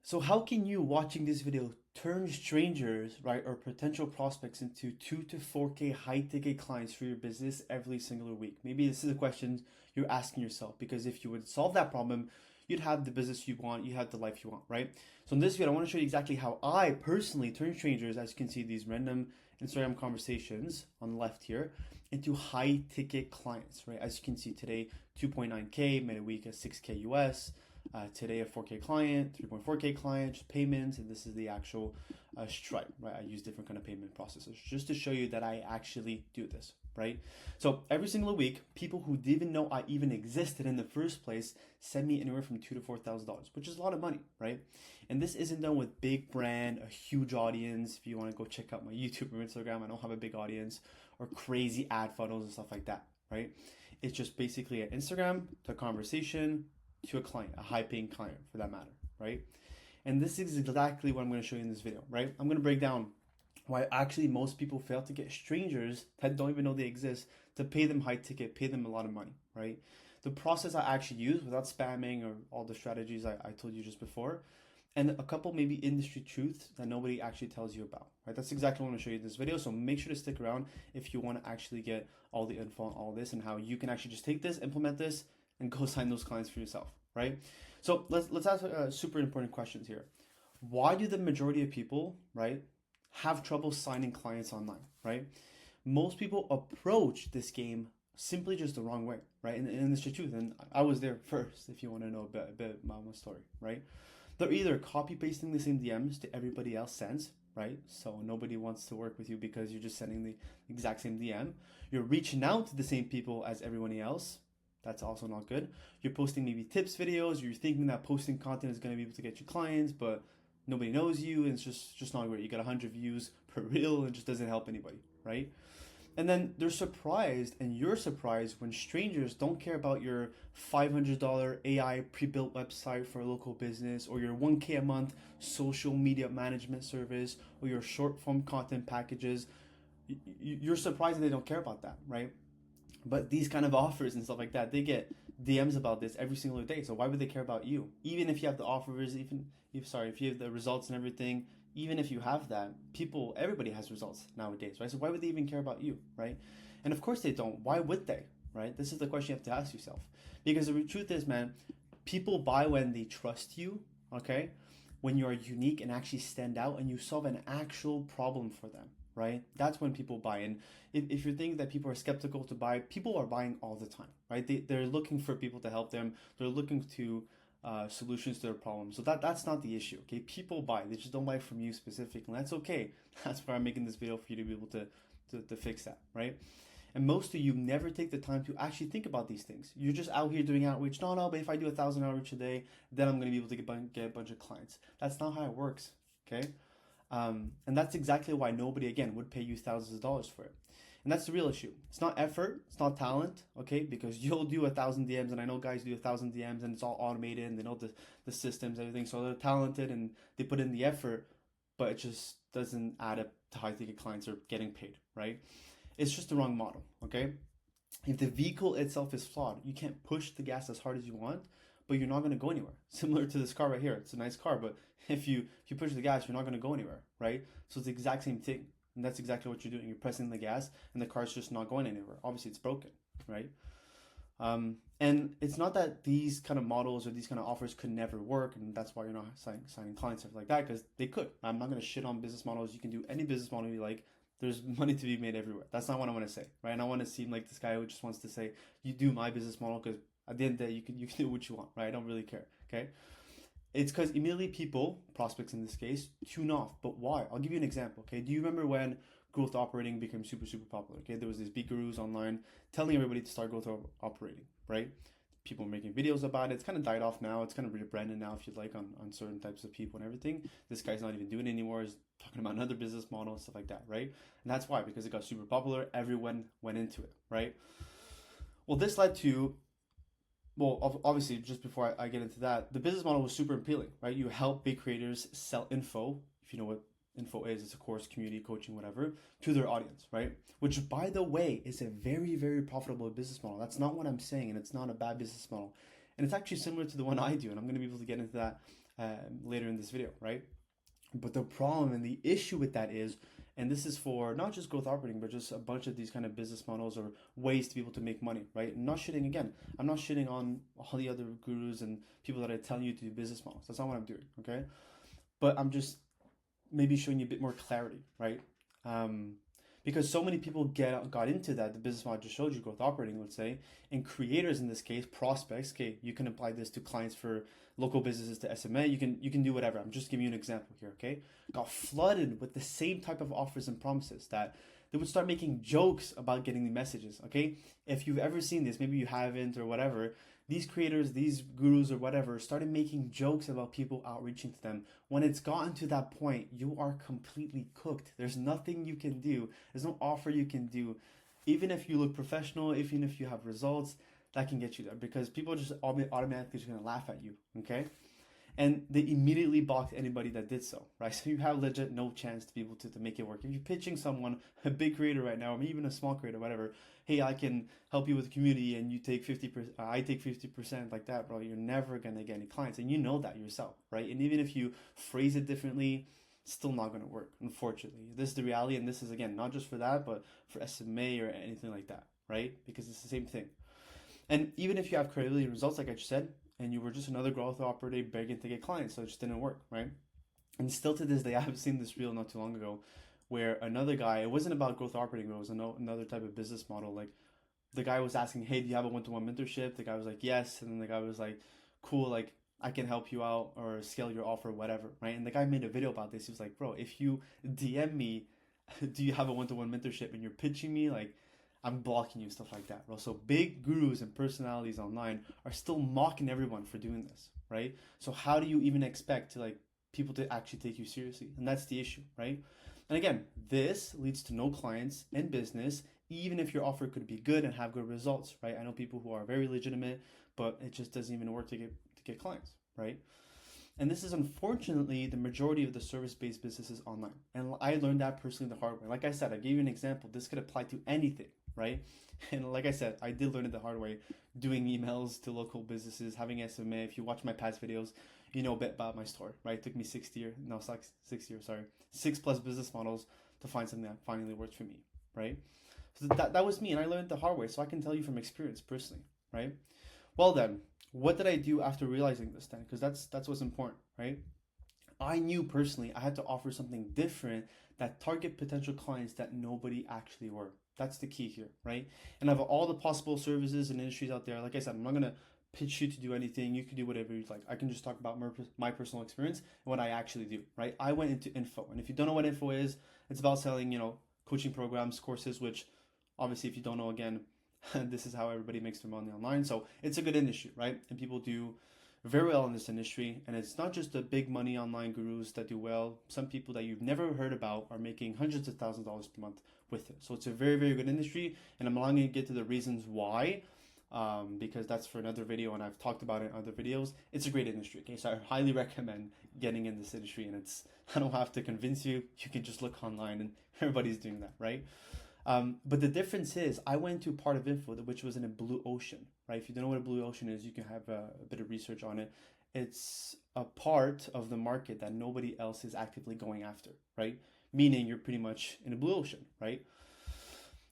So how can you watching this video turn strangers, right, or potential prospects into 2 to 4K high ticket clients for your business every single week? Maybe this is a question you're asking yourself because if you would solve that problem, you'd have the business you want, you have the life you want, right? So in this video, I want to show you exactly how I personally turn strangers, as you can see, these random Instagram conversations on the left here, into high ticket clients, right? As you can see today, 2.9K, made a week at 6K US. Today a 4K client, 3.4K client, just payments, and this is the actual Stripe, right? I use different kind of payment processors just to show you that I actually do this, right? So every single week, people who didn't know I even existed in the first place send me anywhere from $2,000 to $4,000, which is a lot of money, right? And this isn't done with big brand, a huge audience. If you want to go check out my YouTube or Instagram, I don't have a big audience or crazy ad funnels and stuff like that, right? It's just basically an Instagram to conversation to a client, a high paying client for that matter, right? And this is exactly what I'm going to show you in this video, right? I'm going to break down why actually most people fail to get strangers that don't even know they exist to pay them high ticket, pay them a lot of money, right? The process I actually use without spamming or all the strategies I told you just before, and a couple maybe industry truths that nobody actually tells you about, right? That's exactly what I'm going to show you in this video. So make sure to stick around if you want to actually get all the info on all this and how you can actually just take this, implement this, and go sign those clients for yourself, right? So let's ask super important questions here. Why do the majority of people, right, have trouble signing clients online, right? Most people approach this game simply just the wrong way, right? And it's the truth. And I was there first, if you want to know a bit about my story, right? They're either copy pasting the same DMs to everybody else sends, right? So nobody wants to work with you because you're just sending the exact same DM. You're reaching out to the same people as everybody else. That's also not good. You're posting maybe tips videos. You're thinking that posting content is going to be able to get you clients, but nobody knows you, and it's just not great. You got 100 views per reel, and it just doesn't help anybody, right? And then they're surprised, and you're surprised when strangers don't care about your $500 AI pre-built website for a local business, or your 1K a month social media management service, or your short form content packages. You're surprised that they don't care about that, right? But these kind of offers and stuff like that, they get DMs about this every single day. So why would they care about you? Even if you have the offers, if you have the results and everything, even if you have that, everybody has results nowadays, right? So why would they even care about you, right? And of course they don't. Why would they, right? This is the question you have to ask yourself. Because the truth is, man, people buy when they trust you, okay? When you're unique and actually stand out and you solve an actual problem for them, right? That's when people buy. And if you think that people are skeptical to buy, people are buying all the time, right? They're looking for people to help them. They're looking to solutions to their problems. So that's not the issue, okay? People buy. They just don't buy from you specifically. And that's okay. That's why I'm making this video for you to be able to fix that, right? And most of you never take the time to actually think about these things. You're just out here doing outreach. No, but if I do 1,000 outreach a day, then I'm going to be able to get a bunch of clients. That's not how it works, okay? And that's exactly why nobody, again, would pay you thousands of dollars for it. And that's the real issue. It's not effort, it's not talent, okay? Because you'll do 1,000 DMs, and I know guys do 1,000 DMs, and it's all automated, and they know the systems, everything. So they're talented, and they put in the effort, but it just doesn't add up to high ticket clients or getting paid, right? It's just the wrong model, okay? If the vehicle itself is flawed, you can't push the gas as hard as you want, but you're not going to go anywhere. Similar to this car right here. It's a nice car, but if you push the gas, you're not going to go anywhere, right? So it's the exact same thing. And that's exactly what you're doing. You're pressing the gas and the car's just not going anywhere. Obviously, it's broken, right? And it's not that these kind of models or these kind of offers could never work, and that's why you're not signing clients, stuff like that, because they could. I'm not going to shit on business models. You can do any business model you like. There's money to be made everywhere. That's not what I want to say, right? And I want to seem like this guy who just wants to say, you do my business model because at the end of the day, you can do what you want, right? I don't really care, okay? It's because immediately people, prospects in this case, tune off. But why? I'll give you an example, okay? Do you remember when growth operating became super, super popular, okay? There was these big gurus online telling everybody to start growth operating, right? People making videos about it. It's kind of died off now. It's kind of rebranded now, if you'd like, on certain types of people and everything. This guy's not even doing it anymore. He's talking about another business model and stuff like that, right? And that's why, because it got super popular. Everyone went into it, right? Well, this led to, well, obviously, just before I get into that, the business model was super appealing, right? You help big creators sell info, if you know what info is, it's a course, community, coaching, whatever, to their audience, right? Which, by the way, is a very, very profitable business model. That's not what I'm saying, and it's not a bad business model. And it's actually similar to the one I do, and I'm going to be able to get into that later in this video, right? But the problem and the issue with that is, and this is for not just growth operating, but just a bunch of these kind of business models or ways to be able to make money, right? I'm not shitting again. I'm not shitting on all the other gurus and people that are telling you to do business models. That's not what I'm doing, okay? But I'm just maybe showing you a bit more clarity, right? Because so many people got into that. The business model I just showed you, growth operating, let's say, and creators in this case, prospects. Okay, you can apply this to clients for local businesses to SMA. You can do whatever. I'm just giving you an example here. Okay, got flooded with the same type of offers and promises that they would start making jokes about getting the messages. Okay, if you've ever seen this, maybe you haven't or whatever. These creators, these gurus or whatever, started making jokes about people outreaching to them. When it's gotten to that point, you are completely cooked. There's nothing you can do. There's no offer you can do. Even if you look professional, even if you have results, that can get you there because people just automatically just gonna laugh at you, okay? And they immediately blocked anybody that did so, right? So you have legit no chance to be able to make it work. If you're pitching someone, a big creator right now, or maybe even a small creator, whatever, hey, I can help you with the community and you take 50%, I take 50% like that, bro, you're never going to get any clients. And you know that yourself, right? And even if you phrase it differently, it's still not going to work, unfortunately. This is the reality. And this is, again, not just for that, but for SMA or anything like that, right? Because it's the same thing. And even if you have credibility results, like I just said, and you were just another growth operator begging to get clients, so it just didn't work, right? And still to this day, I have seen this reel not too long ago where another guy, it wasn't about growth operating, but it was another type of business model. Like the guy was asking, hey, do you have a one-to-one mentorship? The guy was like, yes. And then the guy was like, cool, like I can help you out or scale your offer, whatever, right? And the guy made a video about this. He was like, bro, if you DM me, do you have a one-to-one mentorship and you're pitching me, like I'm blocking you, stuff like that, bro. So big gurus and personalities online are still mocking everyone for doing this, right? So how do you even expect to like people to actually take you seriously? And that's the issue, right? And again, this leads to no clients in business, even if your offer could be good and have good results, right? I know people who are very legitimate, but it just doesn't even work to get clients, right? And this is unfortunately the majority of the service-based businesses online. And I learned that personally the hard way. Like I said, I gave you an example. This could apply to anything, right? And like I said, I did learn it the hard way, doing emails to local businesses, having SMA. If you watch my past videos, you know a bit about my story, right? It took me 6+ business models to find something that finally worked for me, right? So that was me, and I learned the hard way. So I can tell you from experience personally, right? Well then, what did I do after realizing this then? Because that's what's important, right? I knew personally I had to offer something different that target potential clients that nobody actually were. That's the key here, right? And of all the possible services and industries out there, like I said, I'm not gonna pitch you to do anything. You can do whatever you'd like. I can just talk about my personal experience and what I actually do, right? I went into info, and if you don't know what info is, it's about selling, coaching programs, courses, which obviously if you don't know, again, this is how everybody makes their money online. So it's a good industry, right? And people do very well in this industry. And it's not just the big money online gurus that do well. Some people that you've never heard about are making hundreds of thousands of dollars per month with it. So it's a very, very good industry. And I'm not going to get to the reasons why, because that's for another video and I've talked about it in other videos. It's a great industry. Okay, so I highly recommend getting in this industry. And I don't have to convince you. You can just look online and everybody's doing that, right? But the difference is I went to part of info which was in a blue ocean, right? If you don't know what a blue ocean is, you can have a bit of research on it. It's a part of the market that nobody else is actively going after, right? Meaning you're pretty much in a blue ocean, right?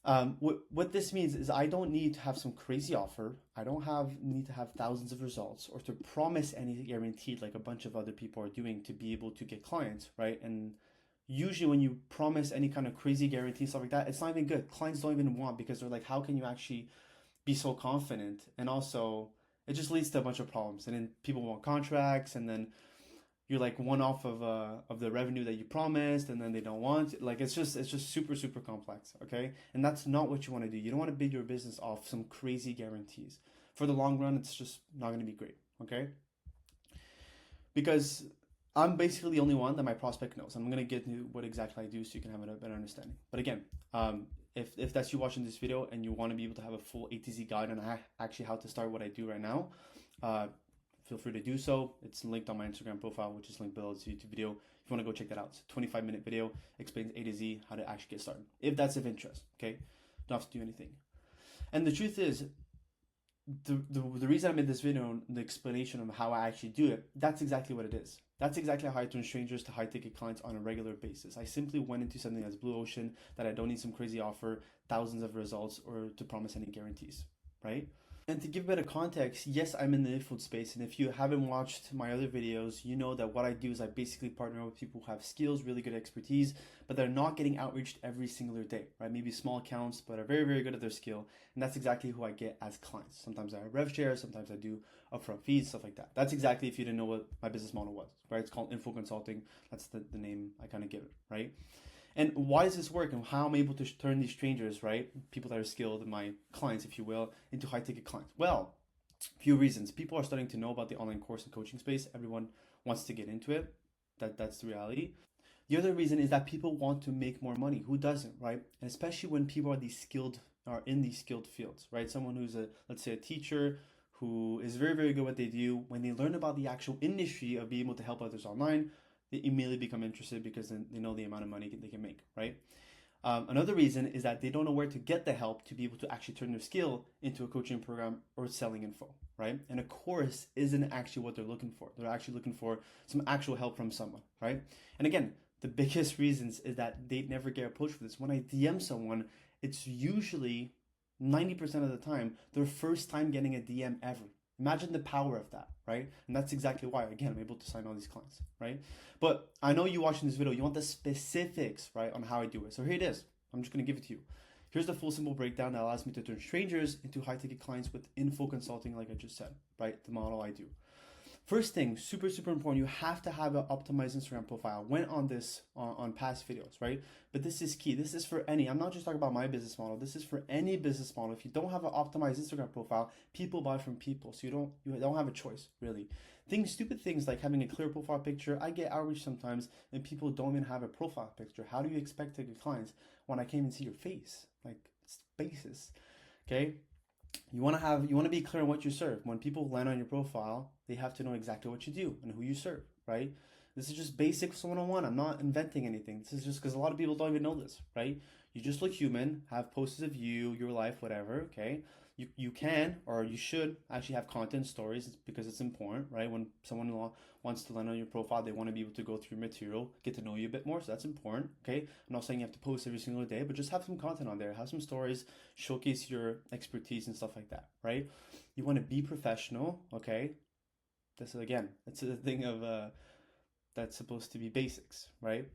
What this means is I don't need to have some crazy offer. I don't need to have thousands of results or to promise anything guaranteed like a bunch of other people are doing to be able to get clients, right? And usually when you promise any kind of crazy guarantee, stuff like that, it's not even good. Clients don't even want because they're like, how can you actually be so confident? And also it just leads to a bunch of problems. And then people want contracts and then you're like one off of the revenue that you promised and then they don't want. Like it's just super, super complex, okay? And that's not what you want to do. You don't want to build your business off some crazy guarantees. For the long run, it's just not going to be great, okay? Because I'm basically the only one that my prospect knows. I'm going to get into what exactly I do so you can have a better understanding. But again, if that's you watching this video and you want to be able to have a full A to Z guide on actually how to start what I do right now, feel free to do so. It's linked on my Instagram profile, which is linked below this YouTube video. If you want to go check that out, it's a 25-minute video, explains A to Z how to actually get started. If that's of interest, okay? Don't have to do anything. And the truth is, the reason I made this video, the explanation of how I actually do it, that's exactly what it is. That's exactly how I turn strangers to high ticket clients on a regular basis. I simply went into something that's blue ocean, that I don't need some crazy offer, thousands of results, or to promise any guarantees, right? And to give a bit of context, yes, I'm in the influence space. And if you haven't watched my other videos, you know that what I do is I basically partner with people who have skills, really good expertise, but they're not getting outreached every single day, right? Maybe small accounts, but are very, very good at their skill. And that's exactly who I get as clients. Sometimes I have rev share, sometimes I do upfront fees, stuff like that. That's exactly if you didn't know what my business model was, right? It's called Info Consulting. That's the name I kind of give it, right? And why does this work and how I'm able to turn these strangers, right? People that are skilled, my clients, if you will, into high ticket clients? Well, a few reasons. People are starting to know about the online course and coaching space. Everyone wants to get into it. That's the reality. The other reason is that people want to make more money. Who doesn't, right? And especially when people are in these skilled fields, right? Someone who's let's say a teacher who is very, very good at what they do. When they learn about the actual industry of being able to help others online, they immediately become interested because then they know the amount of money they can make, right? Another reason is that they don't know where to get the help to be able to actually turn their skill into a coaching program or selling info, right? And a course isn't actually what they're looking for. They're actually looking for some actual help from someone, right? And again, the biggest reasons is that they never get approached for this. When I DM someone, it's usually 90% of the time their first time getting a DM ever. Imagine the power of that, right? And that's exactly why, again, I'm able to sign all these clients, right? But I know you watching this video, you want the specifics, right, on how I do it. So here it is. I'm just going to give it to you. Here's the full simple breakdown that allows me to turn strangers into high ticket clients with info consulting, like I just said, right? The model I do. First thing, super, super important, you have to have an optimized Instagram profile. I went on this on past videos, right? But this is key. This is for any, I'm not just talking about my business model. This is for any business model. If you don't have an optimized Instagram profile, people buy from people. So you don't have a choice, really. Stupid things like having a clear profile picture. I get outreach sometimes and people don't even have a profile picture. How do you expect to get clients when I can't even see your face? Like, it's basis, okay? You want to be clear on what you serve. When people land on your profile, they have to know exactly what you do and who you serve, right? This is just basic 101. I'm not inventing anything. This is just because a lot of people don't even know this, right? You just look human, have posts of you, your life, whatever, okay? You can or you should actually have content stories because it's important, right? When someone wants to land on your profile, they want to be able to go through material, get to know you a bit more, so that's important, okay? I'm not saying you have to post every single day, but just have some content on there, have some stories, showcase your expertise and stuff like that, right? You want to be professional, okay? This is again, it's a thing of that's supposed to be basics, right?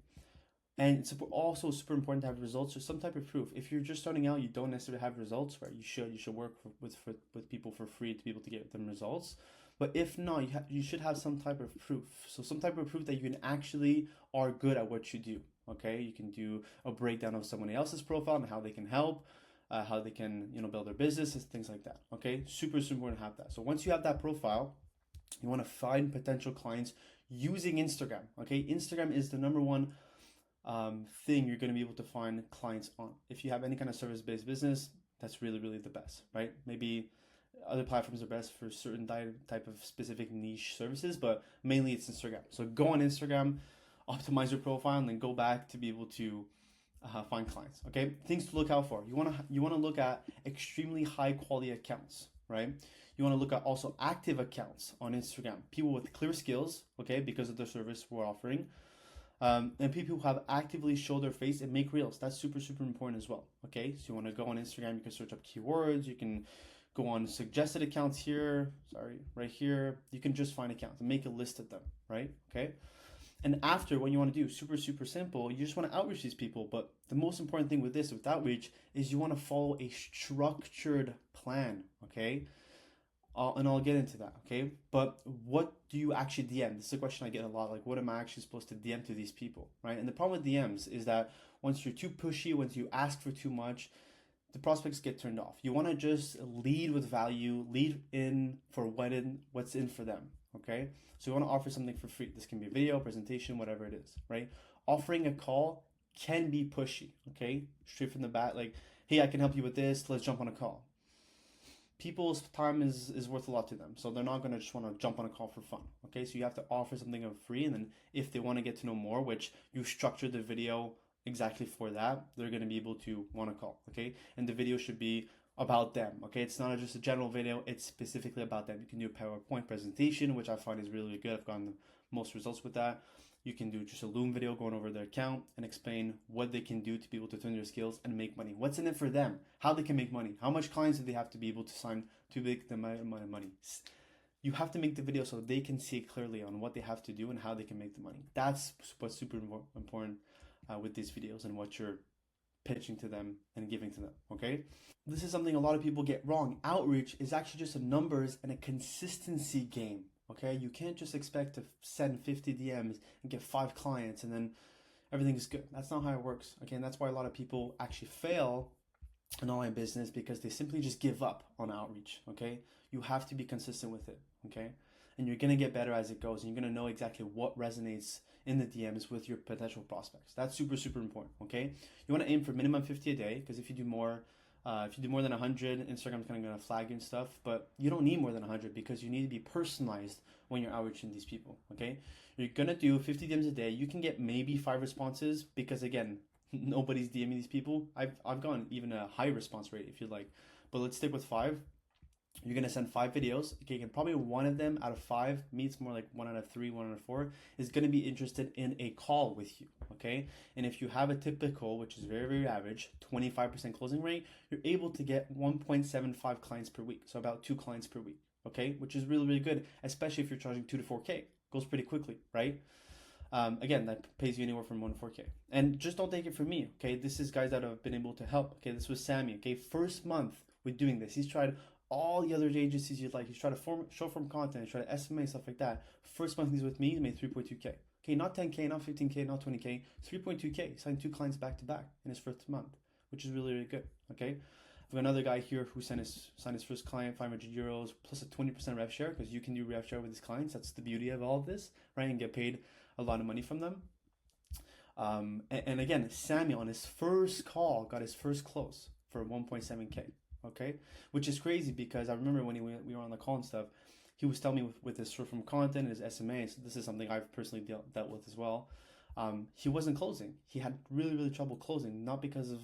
And it's also super important to have results or some type of proof. If you're just starting out, you don't necessarily have results, right? You should work with people for free to be able to get them results. But if not, you should have some type of proof. So some type of proof that you can actually are good at what you do. Okay, you can do a breakdown of someone else's profile and how they can help, how they can build their business and things like that. Okay, super super important to have that. So once you have that profile, you want to find potential clients using Instagram. Okay, Instagram is the number one thing you're going to be able to find clients on. If you have any kind of service-based business, that's really, really the best, right? Maybe other platforms are best for certain type of specific niche services, but mainly it's Instagram. So go on Instagram, optimize your profile, and then go back to be able to find clients. Okay, things to look out for. You want to look at extremely high quality accounts, right? You want to look at also active accounts on Instagram, people with clear skills, okay, because of the service we're offering. And people who have actively show their face and make reels. That's super, super important as well. Okay, so you want to go on Instagram, you can search up keywords, you can go on suggested accounts here, right here. You can just find accounts and make a list of them, right? Okay. And after, what you want to do, super, super simple, you just want to outreach these people. But the most important thing with outreach, is you want to follow a structured plan, okay? And I'll get into that, okay? But what do you actually DM? This is a question I get a lot. Like, what am I actually supposed to DM to these people, right? And the problem with DMs is that once you're too pushy, once you ask for too much, the prospects get turned off. You want to just lead with value, lead in for what's in for them, okay? So you want to offer something for free. This can be a video, presentation, whatever it is, right? Offering a call can be pushy, okay? Straight from the bat, like, hey, I can help you with this. Let's jump on a call. People's time is worth a lot to them, so they're not going to just want to jump on a call for fun, okay? So you have to offer something of free, and then if they want to get to know more, which you structure the video exactly for that, they're going to be able to want to call, okay? And the video should be about them. Okay, it's not just a general video, it's specifically about them. You can do a PowerPoint presentation, which I find is really good. I've gotten the most results with that. You can do just a Loom video going over their account and explain what they can do to be able to turn their skills and make money. What's in it for them? How they can make money? How much clients do they have to be able to sign to make the amount of money? You have to make the video so they can see clearly on what they have to do and how they can make the money. That's what's super important with these videos and what you're pitching to them and giving to them, okay? This is something a lot of people get wrong. Outreach is actually just a numbers and a consistency game, okay? You can't just expect to send 50 DMs and get 5 clients and then everything is good. That's not how it works, okay? And that's why a lot of people actually fail in online business, because they simply just give up on outreach, okay? You have to be consistent with it, okay? And you're gonna get better as it goes, and you're gonna know exactly what resonates in the DMs with your potential prospects. That's super, super important, okay? You wanna aim for minimum 50 a day, because if you do more than 100, Instagram's kind of gonna flag you and stuff, but you don't need more than 100 because you need to be personalized when you're outreaching these people, okay? You're gonna do 50 DMs a day. You can get maybe 5 responses because, again, nobody's DMing these people. I've gotten even a high response rate if you like, but let's stick with 5. You're gonna send 5 videos. Okay, and probably one of them out of 5, me it's more like 1 out of 3, 1 out of 4, is gonna be interested in a call with you. Okay, and if you have a typical, which is very, very average, 25% closing rate, you're able to get 1.75 clients per week, so about 2 clients per week. Okay, which is really, really good, especially if you're charging 2 to 4K. Goes pretty quickly, right? Again, that pays you anywhere from 1 to 4K. And just don't take it from me, okay? This is guys that have been able to help. Okay, this was Sammy. Okay, first month with doing this, he's tried all the other agencies you'd like. He's tried to short form content, he's tried to SMA, stuff like that. First month he's with me, he made 3.2K. Okay, not 10K, not 15K, not 20K, 3.2K. He signed 2 clients back to back in his first month, which is really, really good. Okay, I've got another guy here who signed his first client, 500 euros plus a 20% rev share, because you can do rev share with his clients. That's the beauty of all of this, right? And get paid a lot of money from them. And again, Sammy on his first call got his first close for 1.7K. Okay, which is crazy because I remember when we were on the call and stuff, he was telling me with his short form content and his SMA. So this is something I've personally dealt with as well. He wasn't closing. He had really, really trouble closing, not because of,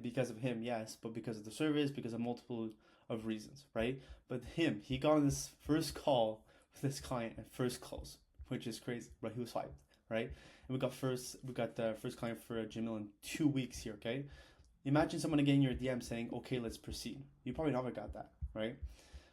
because of him, yes, but because of the service, because of multiple of reasons, right? But he got on this first call with this client and first close, which is crazy, right? He was hyped, right? And we got the first client for a gym in 2 weeks here, okay? Imagine someone getting your DM saying, okay, let's proceed. You probably never got that, right?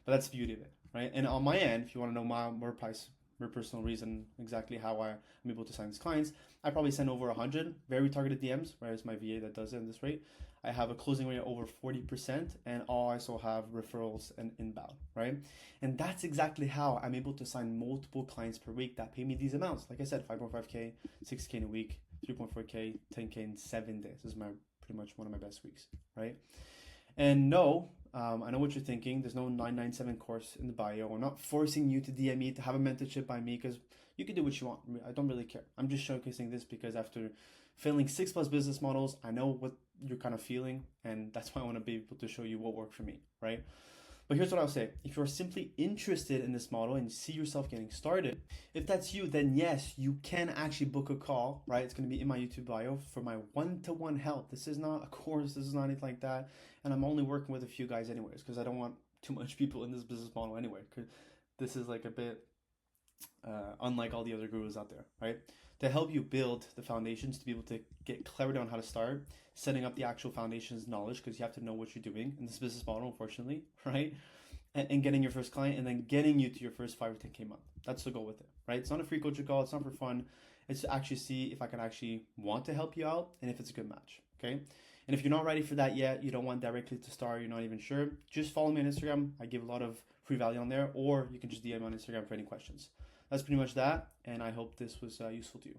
But that's the beauty of it, right? And on my end, if you want to know more personal reason, exactly how I'm able to sign these clients, I probably send over 100 very targeted DMs, right? It's my VA that does it in this rate. I have a closing rate of over 40%, and I also have referrals and inbound, right? And that's exactly how I'm able to sign multiple clients per week that pay me these amounts. Like I said, 5.5K, 6K in a week, 3.4K, 10K in 7 days. This is pretty much one of my best weeks, right? And no, I know what you're thinking. There's no 997 course in the bio. I'm not forcing you to DM me, to have a mentorship by me, because you can do what you want. I don't really care. I'm just showcasing this because after failing 6+ business models, I know what you're kind of feeling, and that's why I want to be able to show you what worked for me, right? But here's what I'll say. If you're simply interested in this model and you see yourself getting started, if that's you, then yes, you can actually book a call, right? It's going to be in my YouTube bio for my one-to-one help. This is not a course. This is not anything like that. And I'm only working with a few guys anyways, because I don't want too much people in this business model anyway. Because this is like a bit unlike all the other gurus out there, right? To help you build the foundations, to be able to get clarity on how to start, setting up the actual foundations knowledge, because you have to know what you're doing in this business model, unfortunately, right? And getting your first client, and then getting you to your first 5 or 10K month. That's the goal with it, right? It's not a free coaching call. It's not for fun. It's to actually see if I can actually want to help you out and if it's a good match, okay? And if you're not ready for that yet, you don't want directly to start, you're not even sure, just follow me on Instagram. I give a lot of free value on there, or you can just DM me on Instagram for any questions. That's pretty much that, and I hope this was useful to you.